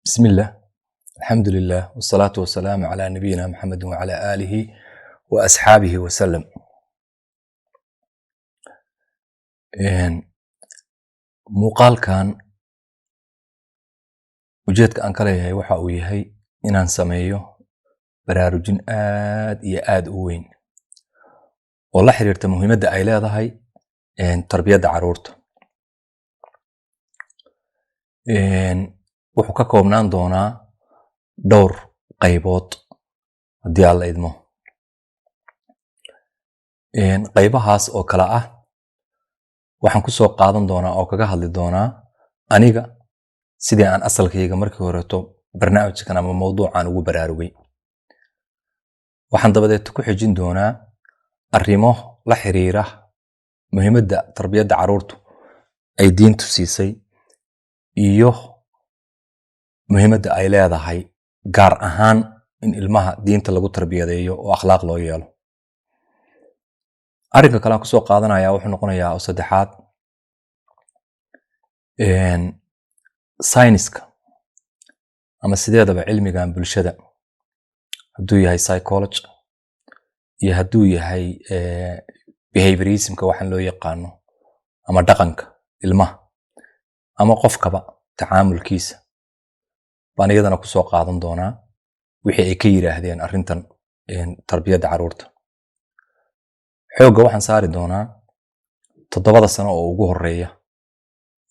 بسم الله الحمد لله والصلاة والسلام على نبينا محمد وعلى آله وأصحابه وسلم. muuqaalkan ujeedka aan ka leeyahay waxa uu yahay inaan sameeyo baraarujin aad iyo aad u weyn oo la xiriirta muhiimadda ay leedahay tarbiyadda carruurta. wuxuu ka koobnaan doonaa dhowr qaybood haddii aan la idmo. qaybahaas oo kala ah waxaan ku soo qaadan doonaa oo kaga hadli doonaa aniga sidii aan asalkayga markii horeeto barnaamijkan ama mawduucan ugu baraarugay. waxaan dabadeed ku xijin doonaa arrimo la xiriira muhiimadda tarbiyadda carruurtu ay diintu siisay iyo muhiimadda ay leedahay gaar ahaan in ilmaha diinta lagu tarbiyadeeyo oo akhlaaq loo yeelo. arrinka kale aan kusoo qaadanaya wuxuu noqonayaa oo saddexaad sayniska ama sideedaba cilmigan bulshada hadduu yahay psychology iyo hadduu yahay behaviorismka waxaan loo yaqaano ama dhaqanka ilmaha ama qofkaba tacaamulkiisa baan iyadana kusoo qaadan doonaa wixii ay ka yiraahdeen arrintan tarbiyadda carruurta. xoogga waxaan saari doonaa 7 sano oo ugu horeeya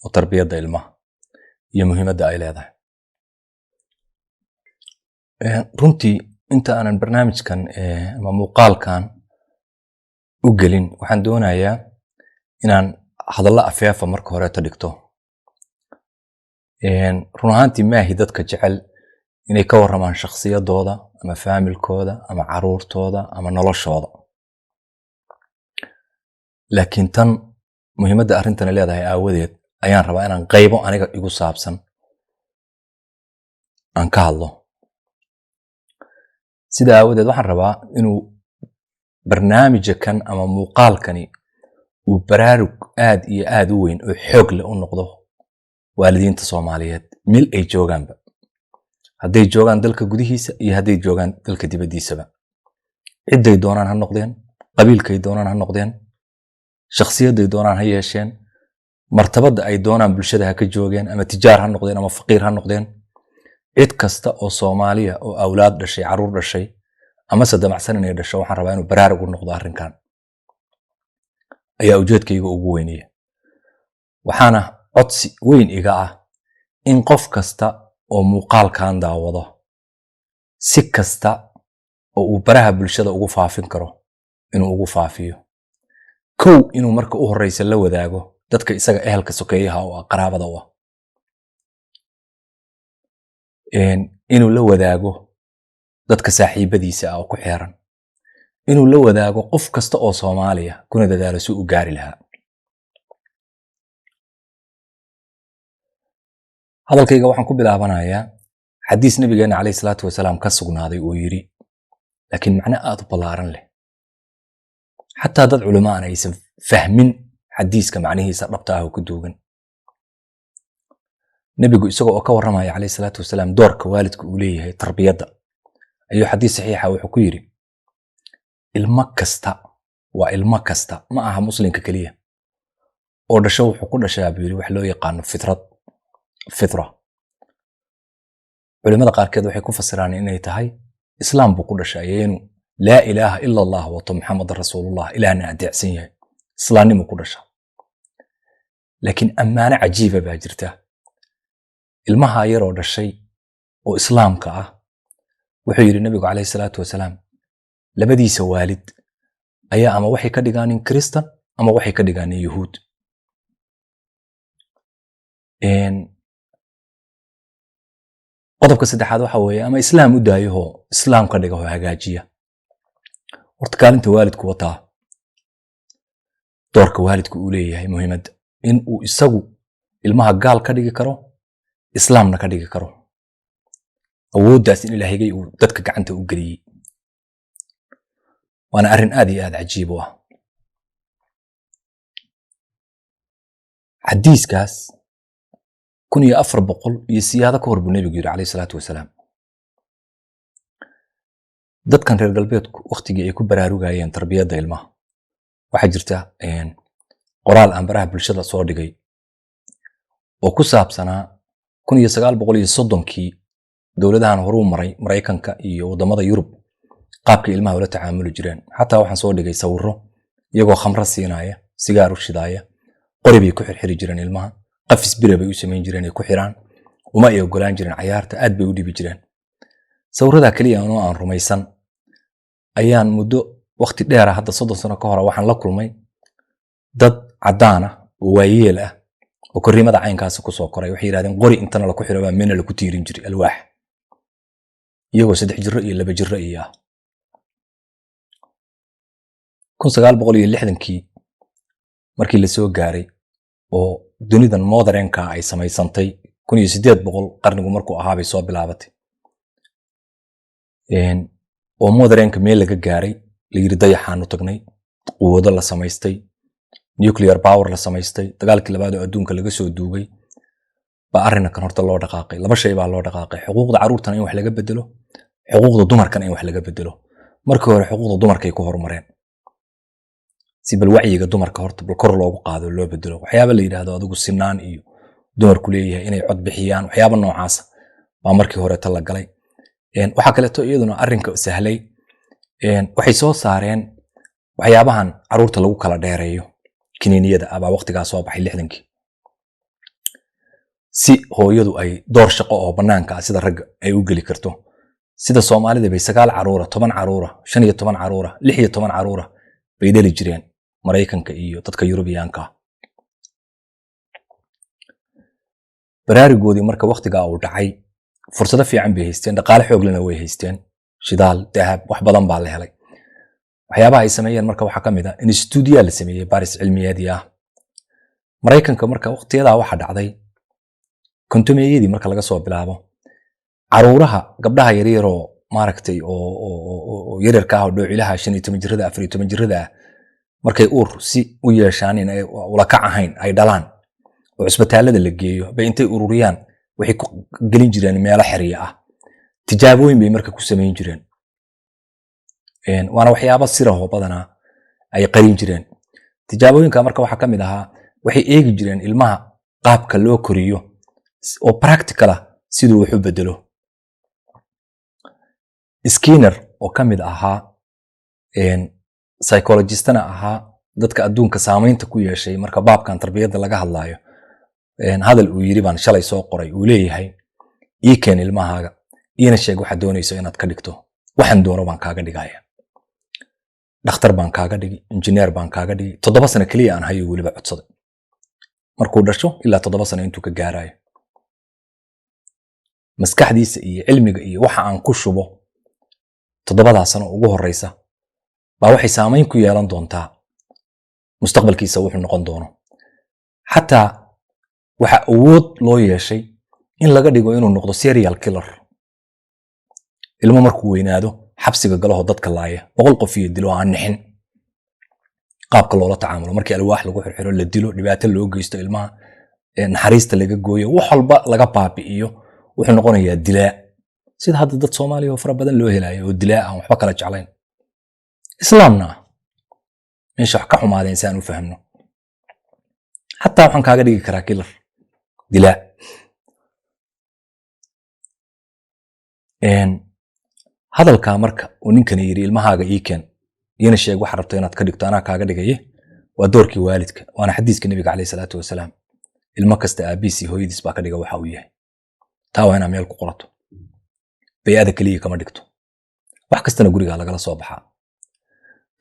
oo tarbiyadda ilmaha iyo muhiimadda ay leedahay. runtii inta aanan barnaamijkan ama muuqaalkan u gelin waxaan doonayaa inaan hadallo afeefa marka horeeto dhigto. run ahaantii maahi dadka jecel inay ka warramaan shakhsiyadooda ama faamilkooda ama carruurtooda ama noloshooda, laakiin tan muhiimadda arrintani leedahay aawadeed ayaan rabaa inaan qaybo aniga igu saabsan aan ka hadlo. sida aawadeed waxaan rabaa inuu barnaamijkan ama muuqaalkani uu baraarug aad iyo aad u weyn oo xoog leh u noqdo waalidiinta Soomaaliyeed meel ay joogaanba, hadday joogaan dalka gudihiisa iyo hadday joogaan dalka dibaddiisaba. ciday doonaan ha noqdeen, qabiilkay doonaan ha noqdeen, shakhsiyaday doonaan ha yeesheen, martabada ay doonaan bulshada ha ka joogeen, ama tijaar ha noqdeen ama faqiir ha noqdeen. cid kasta oo Soomaaliya oo awlaad dhashay, carruur dhashay ama sadamacsan inay dhasho, waxaan rabaa inuu baraarug u noqdo arrinkan ayaa ujeedkayga ugu weynaya. waxaana codsi weyn iga ah in qof kasta oo muuqaalkan daawado si kasta oo uu baraha bulshada ugu faafin karo inuu ugu faafiyo. kow inuu marka u horeysa la wadaago dadka isaga ehelka sokeeyaha oo qaraabada u ah, inuu la wadaago dadka saaxiibadiisa ah oo ku xeeran, inuu la wadaago qof kasta oo Soomaaliya kuna dadaalo si uu gaari lahaa. hadalkayga waxaan ku bilaabanayaa xadiis nabigeena calayhi salaatu wasalaam ka sugnaaday oo yiri, laakiin macno aad u ballaaran leh xataa dad culimo aan aysan fahmin xadiiska macnihiisa dhabta ah oo ku duugan. nabigu isagoo oo ka warramaya calayhi salaatu wasalaam doorka waalidku uu leeyahay tarbiyadda ayuu xadiis saxiixa wuxuu ku yiri, ilmo kasta waa ilmo kasta, ma aha muslimka kaliya oo dhasho wuxuu ku dhashaa buu yiri wax loo yaqaano fitra. culimada qaarkeed waxay ku fasiraan inay tahay islaam buu ku dhashay, inuu laa ilaaha ila allah wa muxammad rasuulullah ilaahna adeecsan yahay, islaamnimo ku dhasha. laakiin ammaano cajiiba baa jirta. ilmaha yaroo dhashay oo islaamka ah wuxuu yiri nabigu calayhi salaatu wasalaam, labadiisa waalid ayaa ama waxay ka dhigaanin kristan ama waxay ka dhigaanin yuhuud. qodobka saddexaad waxa weeye ama islaam u daayo islaam ka dhigo hagaajiya. horta kaalinta waalidku wataa, doorka waalidku uu leeyahay muhiimadda in uu isagu ilmaha gaal ka dhigi karo, islaamna ka dhigi karo. awooddaas in ilaahigay uu dadka gacanta u geliyey waana arrin aad iyo aad cajiib u ah. xadiiskaas 1400 iyo siyaado ka hor buu nebigu yiri calayhi salaatu wasalaam. dadkan reer galbeedku waqtigii ay ku baraarugayeen tarbiyadda ilmaha waxaa jirta qoraal aan baraha bulshada soo dhigay oo ku saabsanaa 1930kii dowladahan horu maray Mareykanka iyo wadamada Yurub qaabka ilmaha ula tacaamuli jireen. xataa waxaan soo dhigay sawirro iyagoo khamro siinaya, sigaar u shidaaya, qori bay ku xirxiri jireen ilmaha, qafis bira bay u samayn jireen ay ku xiraan, uma ay ogolaan jireen cayaarta, aad bay u dhibi jireen. sawirrada kaliya oo aan rumaysan ayaan muddo waqti dheer hadda 30 sano ka hor waxaan la kulmay dad cadaan ah oo waayeel ah oo koriimada caynkaas ku soo koray. waxay yiraahdeen qori intana la ku xiro baa meel la ku tiirin jiray alwaax, iyagoo 3 jiro iyo 2 jiro iyo 1960kii markii la soo gaaray oo dunidan modernka ay samaysantay 1800 qarnigu markuu ahaa bay soo bilaabatay oo modernka meel laga gaaray la yiri dayaxaan u tagnay, quwado la samaystay, nuclear power la samaystay, dagaalkii labaad ee adduunka laga soo duugay ba arrinkan horta loo dhaqaaqay. laba shay baa loo dhaqaaqay: xuquuqda carruurtana in wax laga bedelo, xuquuqda dumarkana in wax laga bedelo. markii hore xuquuqda dumarkay ku horumareen si bal wacyiga dumarka horta bal kor loogu qaado loo bedelo. waxyaabo la yiraahdo adigu sinaan iyo dumarku leeyahay inay cod bixiyaan, waxyaabo noocaas baa markii hore ta la galay. waxa kale oo iyaduna arrinka sahlay waxay soo saareen waxyaabahan carruurta lagu kala dheereeyo kiniiniyada abaa waqtigaas soo baxay 60kii si hooyadu ay door shaqo oo banaanka ah sida rag ay u gali karto. sida Soomaalida bay 9 carruur, 10 carruur, 15 carruur, 16 carruur bay dhali jireen Mareykanka iyo dadka Yurubiyaanka. baraarugoodii marka waqtiga uu dhacay fursado fiican bay haysteen, dhaqaale xoog leh way haysteen, shidaal, dahab, wax badan baa la helay. waxyaabaha ay sameeyeen marka waxa kamid ah in stuudiyo la sameeyay baaris cilmiyeedii ah. Mareykanka marka waqtiyada waxa dhacday kontumeeyadii marka laga soo bilaabo caruuraha gabdhaha yaryar oo maaragtay oo yaryarka ah oo dhowcilaha 15 jirada 14 jirada markay uur si u yeeshaan in ay ula kac ahayn ay dhalaan oo isbitaalada la geeyo bay intay ururiyaan waxay ku gelin jireen meelo xiriir ah. tijaabooyin bay marka ku sameyn jireen waana waxyaabo sir ah oo badanaa ay qarin jireen. tijaabooyinka marka waxa kamid ahaa waxay eegi jireen ilmaha qaabka loo koriyo oo practical ah sidoo wax u bedelo. Skinner oo kamid ahaa psychologist-na ahaa dadka adduunka saameynta ku yeeshay marka baabkan tarbiyadda laga hadlayo hadal uu yiri baan shalay soo qoray uu leeyahay ii keen ilmahaaga ina sheeg waxa doonayso inaad ka dhigto, waxaan doono baan kaaga dhigaya, dhakhtar baan kaaga dhigi, engineer baan kaaga dhigi. 7 sano kaliya aan hayo waliba codsaday markuu dhasho ilaa 7 sano intuu ka gaarayo. maskaxdiisa iyo cilmiga iyo waxa aan ku shubo 7 sano ugu horeysa baa waxay saameyn ku yeelan doontaa mustaqbalkiisa wuxuu noqon doono. xataa waxa awood loo yeeshay in laga dhigo inuu noqdo serial killer. ilmo markuu weynaado xabsiga galaho dadka laaya 100 qof iyo dilo aan nixin. qaabka loola tacaamulo markii alwaax lagu xirxiro la dilo, dhibaato loo geysto ilmaha, naxariista laga gooyo, wax walba laga baabi'iyo wuxuu noqonayaa dilaa. sida hadda dad Soomaaliya oo fara badan loo helayo oo dilaa aan waxba kala jeclayn. islaamna meesha wax ka xumaadeen si aan u fahmno. xataa waxaan kaaga dhigi karaa killer dilaa. hadalka marka uu ninkan yiri ilmahaaga ii keen iyana sheeg waxa rabto inaad ka dhigto anaa kaaga dhigaye waa doorkii waalidka. waana xadiiska nabiga kaleey salaatu wasalaam ilmo kasta aabiisi hooyadiis baa ka dhiga waxa uu yahay. taa waa inaad meel ku qorato, bay'ada kaliya kama dhigto. wax kastana guriga lagala soo baxaa.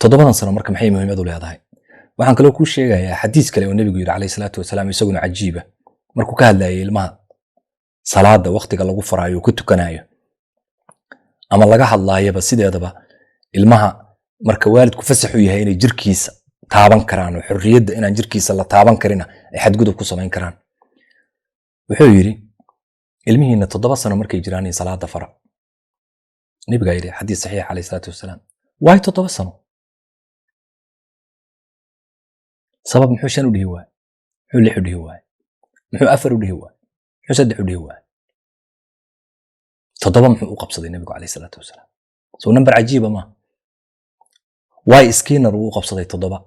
7 sano marka maxay muhiimad u leedahay? waxaan kale ku sheegayaa xadiis kale oo nabigu yiri kaleey salaatu wasalaam isaguna cajiiba markuu ka hadlayay ilmaha salaada waqtiga lagu faraayo ku tukanayo ama laga hadlaayaba sideedaba ilmaha marka waalidku fasax u yahay inay jirkiisa taaban karaan oo xurriyadda inaan jirkiisa la taaban karin ay xadgudub ku samayn karaan. wuxuu yiri ilmihiina 7 sano markay jiraan in salaada fara. nabiga yiri xadiis saxiix kaleey salaatu wasalaam way 7 sano sabab muxuu 5 u dhihi waay, muxuu 6 u dhihi waay, muxuu 4 u dhihi waay, saddex u dhihi waay 7 muxuu u qabsaday nabigu calayhi salaatu wasalaam soo number cajiiba ma why Skinner uu qabsaday 7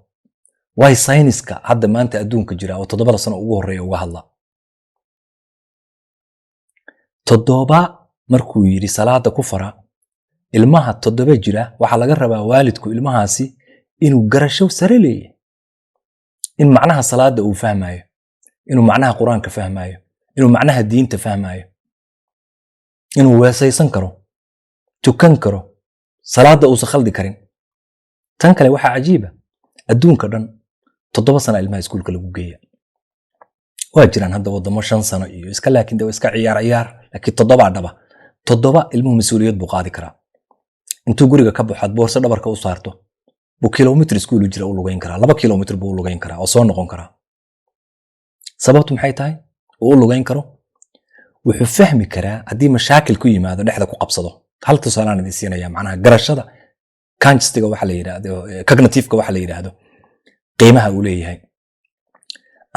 why science-ka hadda maanta adduunka jira oo 7 sano ugu horeeya uga hadla 7 markuu yiri salaada ku fara ilmaha 7 jira waxa laga rabaa waalidku ilmahaasi inuu garasho sare leeyahay in macnaha salaada uu fahmayo inuu macnaha quraanka fahmayo inuu macnaha diinta fahmayo inuu weesaysan karo tukan karo salaada uu khaldi karin tan kale waxa cajiiba adduunka dhan 7 sano ilmaha iskuulka lagu geeya waa jiraan hadda wadamo 5 sano iyo iska laakiin daw iska ciyaar laakiin 7 dhaba 7 ilmuhu mas'uuliyad buu qaadi karaa intuu guriga ka baxad boorso dhabarka u saarto buu kilomitir iskuul jira u lugayn karaa 2 kilomitir buu u lugayn karaa oo soo noqon karaa sababtu maxay tahay uu lugayn karo wuxuu fahmi karaa haddii mashaakil ku yimaado dhexda ku qabsado hal tusaalaan idin siinaya macnaha garashada conscious-ga waxa la yiraahdo cognitive-ka waxa la yiraahdo qiimaha uu leeyahay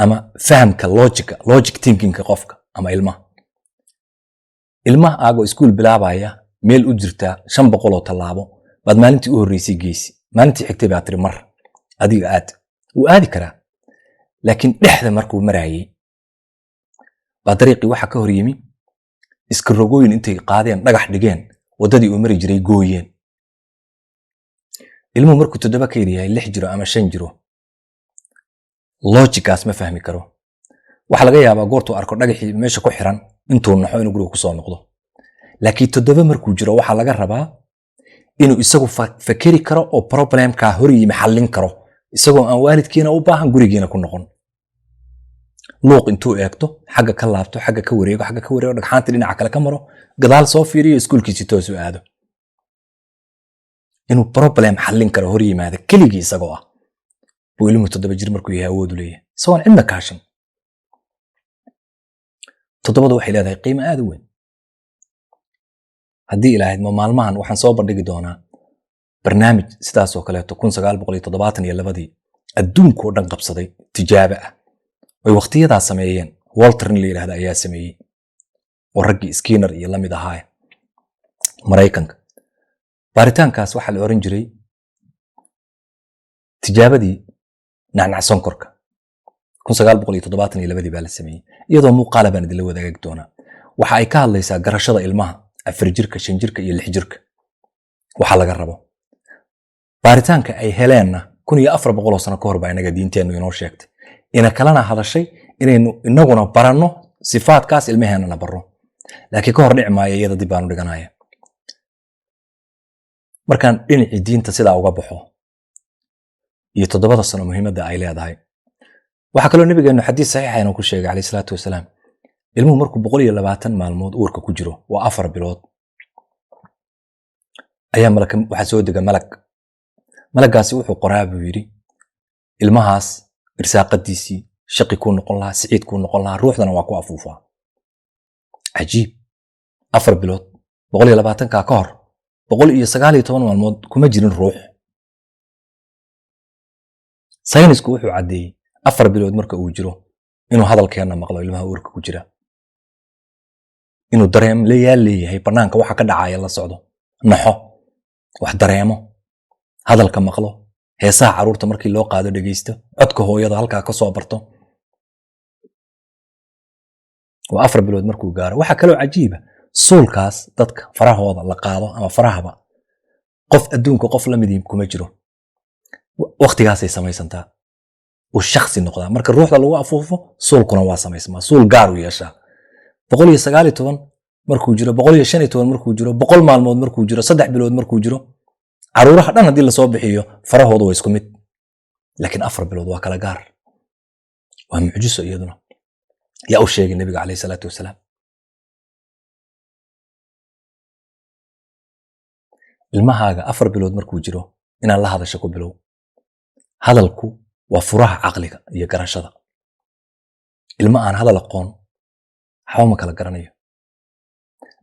ama fahamka logic thinking-ka qofka ama ilmaha aago iskuul bilaabaya meel u jirta 500 oo talaabo baad maalintii u horeysay geesi maalintii xigtay baad tiri mar adiga uu aadi karaa laakiin dhexda markuu maraayay baa dariiqii waxa ka hor yimi iska rogooyin intay qaadeen dhagax dhigeen wadadii uu mari jiray gooyeen ilmuhu markuu 7 ka yahay 6 jiro ama 5 jiro logicaas ma fahmi karo waxa laga yaabaa goortuu arko dhagaxii meesha ku xiran intuu naxo inuu guriga ku soo noqdo laakiin 7 markuu jiro waxa laga rabaa inuu isagu fakeri karo oo problemka hor yimi xallin karo isagoo aan waalidkiina u baahan gurigiina ku noqon luuq intuu eegto xagga ka laabto xagga ka wareego dhagxaanta dhinaca kale ka maro gadaal soo fiiriyo iskuulkiisa toos u aado inuu problem xallin karo hor yimaada keligii isagoo buu ilmuhu 7 jir markuu yahay awood u leeyahay soo cidna kaashan 7 waxay leedahay qiimo aad u weyn haddii ilaahayd maalmahan waxaan soo bandhigi doonaa barnaamij sidaas oo kaleeto 1972 adduunka oo dhan qabsaday tijaabo way waqtiyadaa sameeyeen Walter la yiraahdo ayaa sameeyay oo raggii Skinner iyo lamid ahaa Mareykanka baaritaankaas waxa la oran jiray tijaabadii nacnac sonkorka 1972 baa la sameeyay iyadoo muuqaal baan idin la wadaagi doonaa waxa ay ka hadlaysaa garashada ilmaha 4 jirka 5 jirka iyo 6 jirka waxa laga rabo baaritaanka ay heleenna 1400 sano ka hor baa inaga diinteenu inoo sheegtay ina kalena hadashay inaynu inaguna baranno sifaadkaas ilmaheena barro laakiin ka hor dhici maayo iyada dib baan u dhiganaya markaan dhinacii diinta sidaa uga baxo iyo 7 sano muhiimadda ay leedahay waxa kaloo nabigeenu xadiis saxiix ah inuu ku sheegay calayhi salaatu wasalaam ilmuhu markuu 120 maalmood uurka ku jiro waa 4 bilood ayaa waxa soo dega malagaasi wuxuu qoraa buu yiri ilmahaas irsaaqadiisii shaqi ku noqon lahaa siciid ku noqon lahaa ruuxdana waa ku afuufaa cajiib 4 bilood 120 ka hor 119 maalmood kuma jirin ruux saynisku wuxuu cadeeyay 4 bilood marka uu jiro inuu hadalkeena maqlo ilmaha uurka ku jira inuu dareem leeyahay banaanka waxa ka dhacaya la socdo naxo wax dareemo hadalka maqlo heesaha caruurta markii loo qaado dhageysto codka hooyada halka ka soo barto waa 4 bilood markuu gaaro waxa kale oo cajiiba soolkaas dadka farahooda la qaado ama farahaba qof adduunka qof la midii kuma jiro waqtigaas ay samaysantaa oo shakhsi noqda marka ruuxda lagu afuufo soolkuna waa samaysmaa sool gaar u yeesha 119 markuu jiro 115 markuu jiro 100 maalmood markuu jiro 3 bilood markuu jiro caruuraha dhan hadii la soo bixiyo farahooda way isku mid laakiin 4 bilood waa kala gaar waa mucjiso iyaduna yaa u sheegay nabiga calayhi salaatu wasalaam ilmahaaga 4 bilood markuu jiro inaan la hadasho ku bilow hadalku waa furaha aqliga iyo garashada ilma aan hadal aqoon waxba ma kala garanayo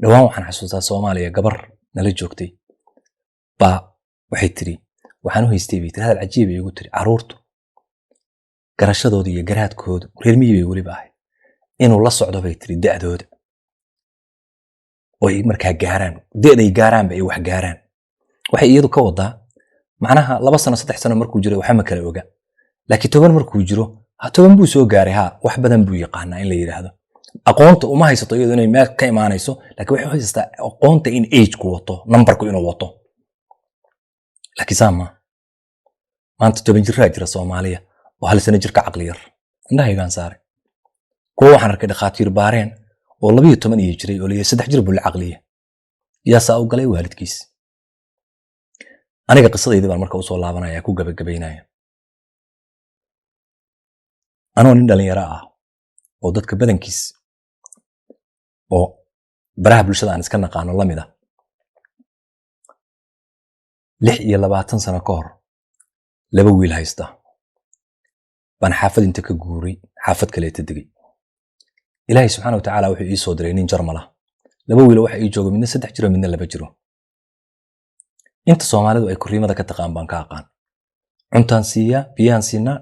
dhawaan waxaan xasuustaa Soomaaliya gabar nala joogtay baa waxay tiri waxaan u haystay bay tiri hadal cajiib igu tiri caruurtu garashadooda iyo garaadkooda reer miyi bay wali baahay inuu la socdo bay tiri da'dooda oo ay markaa gaaraan da'day gaaraanba ay wax gaaraan waxay iyadu ka wadaa macnaha 2 sano 3 sano markuu jiro waxa ma kala oga laakiin 10 markuu jiro 10 buu soo gaaray wax badan buu yaqaanaa in la yiraahdo aqoonta uma haysato iyadu inay meel ka imaanayso laakiin waxay haystaa aqoonta in age ku wato numberku inuu wato laakiin sama maanta 10 jir jira Soomaaliya oo hal sano jirka caqli yar indhahaygaan saaray kuwa waxaan arkay dhaqaatiir baareen oo 12 iyo jiray oo leeyahay 3 jir buu la caqliya yaa saa u galay waalidkiis aniga qisadayda baan marka u soo laabanaya ku gabagabeynaya anoo nin dhalinyaro ah oo dadka badankiis oo baraha bulshada aan iska naqaano lamid ah 26 sano ka hor laba wiil haysta baan xaafad inta ka guuray xaafad kale ta degay ilaahay subxaanahu wa ta'aala wuxuu ii soo diray nin jarmala laba wiil waxa ii jooga midna 3 jiro midna 2 jiro inta Soomaalidu ay kuriimada ka taqaan baan ka aqaan cuntaan siiya biyaan siina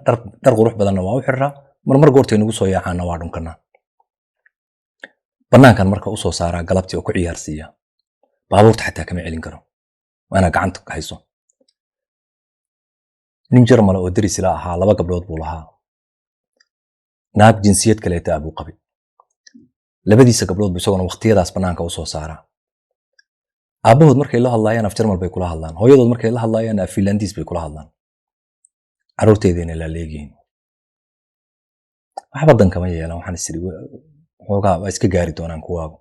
dhar qurux badanna waa u xiraa marmar goortay nagu soo yaacana waa dhunkana banaankan marka u soo saaraa galabtii oo ku ciyaarsiiya baabuurta xataa kama celin karo waana gacanta ka hayso nin jarmala oo daris ila ahaa 2 gabdhood buu lahaa naag jinsiyad kale ta abu qabay labadiisa gabdhood buu isagoo waqtiyadaas banaanka u soo saaraa aabahood markay la hadlayaan af jarmal bay kula hadlaan hooyadood markay la hadlayaan af finlandis bay kula hadlaan caruurteedina la leegiin waxba dan kama yeelan waxaan isiri xoogaa waa iska gaari doonaan kuwaagu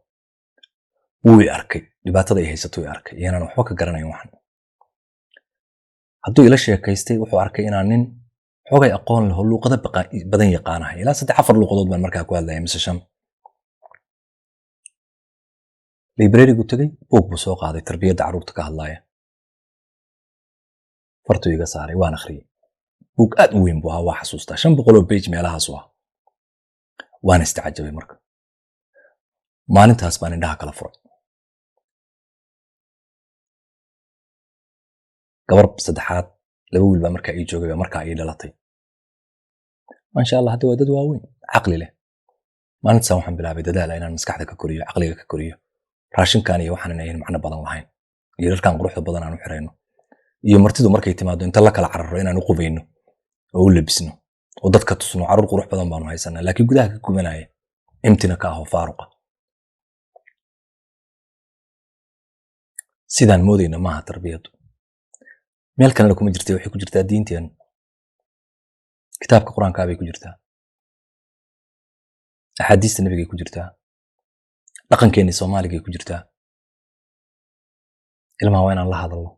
wuu arkay dhibaatada ay haysato ay arkay inaan waxba ka garanayn waxan hadduu ila sheekaystay wuxuu arkay inaan nin xoogay aqoon leh luqada badan yaqaanahay ilaa 3-4 luqadood baan markaa ku hadlayay mise 5 library-gu tagay buug buu soo qaaday tarbiyadda carruurta ka hadlaya fartu iga saaray waan akhriyay buug aad u weyn buu ahaa waa xasuustaa 500 page meelahaas waan istacajabay marka maalintaas baan indhaha kala furay gabar saddexaad 2 wiil baa markaa ii joogay markaa ii dhalatay masha Allah hadda waa dad waaweyn caqli leh maalintaas waxaan bilaabay dadaal inaan maskaxda ka koriyo caqliga ka koriyo raashinkan iyo waxaan inay macna badan lahayn iyo dharkan quruxda badan aan u xireyno iyo martidu markay timaado inta la kala cararo inaan u qubayno oo u labisno oo dadka tusno carruur qurux badan baan haysanaa laakiin gudaha ka kumanaya imtina ka ah faaruqa sidaan moodayna maaha tarbiyadu meel kale kuma jirtay waxay ku jirtaa diinteen kitaabka quraanka bay ku jirtaa axaadiista nabiga ku jirtaa dhaqankeena Soomaaliga ku jirtaa ilmaha waa inaan la hadalno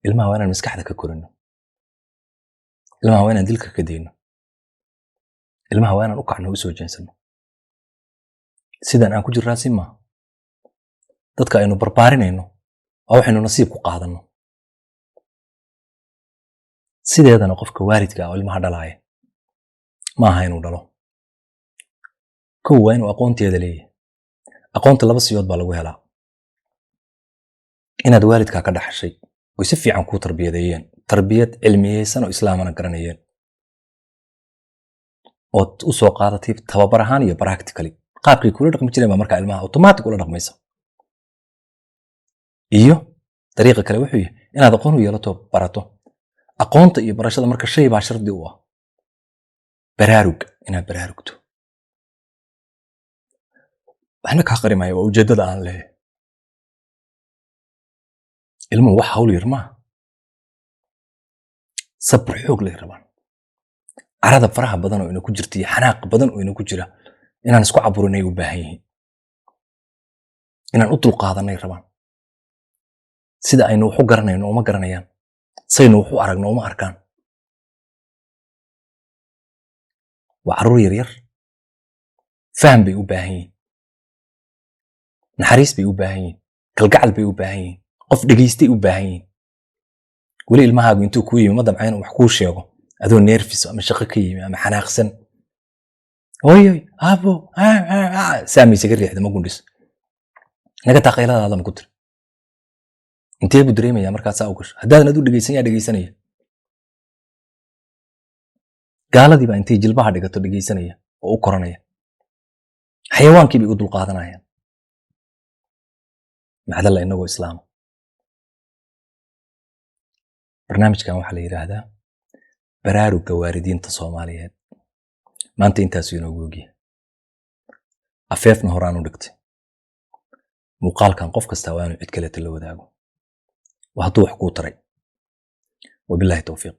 ilmaha waa inaan maskaxda ka korino ilmaha waa inaan dilka ka deeyno ilmaha waa inaan u kacno u soo jeensano sidaan aan ku jiraa sima dadka aynu barbaarinayno oo waxaynu nasiib ku qaadano sideedana qofka waalidka ah oo ilmaha dhalaaya ma aha inuu dhalo كوين وأقون تيدلي أقون طلب السيود بالوهلا إن دوالد كذا حشي ويسفي عن كو تربية تربية علمية سنة إسلامنا قرنيين وتوسق قاعدتي تبرهانية براكتيكالي قابل كل رقم تجري ما مركع علمها أوتوماتيك كل رقم يسا طريقة كلا وحية إن هذا قانون يلاتو براتو أقون طيب براشة مركع شيء بعشر دوا براروك إنها براروكتو أنا كحقري معي وجدد عن له ilmu wax hawl yar ma sabr xoog leh rabaan arada faraha badan oo inuu ku jirtay xanaaq badan oo inuu ku jira inaan isku caburinay u baahan yihiin inaan u dul qaadanay rabaan sida aynu wax u garanayno uma garanayaan saynu wax u aragno uma arkaan waa carruur yar yar faham bay u baahan yihiin naxariis bay u baahan yihiin kalgacal bay u baahan yihiin qof dhageystay u baahan yihiin wali ilmahaagu intuu ku yimi madamceen wax ku sheego adoo nervous ama shaqo ka yimi ama xanaaqsan hooyoy abo saami sigar riixda ma gundis naga taqeylada ma ku tir intee buu dareemaya markaas aa u gasho haddaadan adu dhageysanaya gaaladii baa intay jilbaha dhigato dhageysanaya oo u koranaya xayawaankii bay u dulqaadanayaan macdalla inagoo islaama barnaamijkan waxaa la yidhaahdaa baraarugga waalidiinta Soomaaliyeed maanta intaasuu inoogu ogyahay afeefna horaan u dhigtay muuqaalkan qof kasta waa inuu cid kale la wadaago waa hadduu wax kuu taray wabilaahi tawfiiq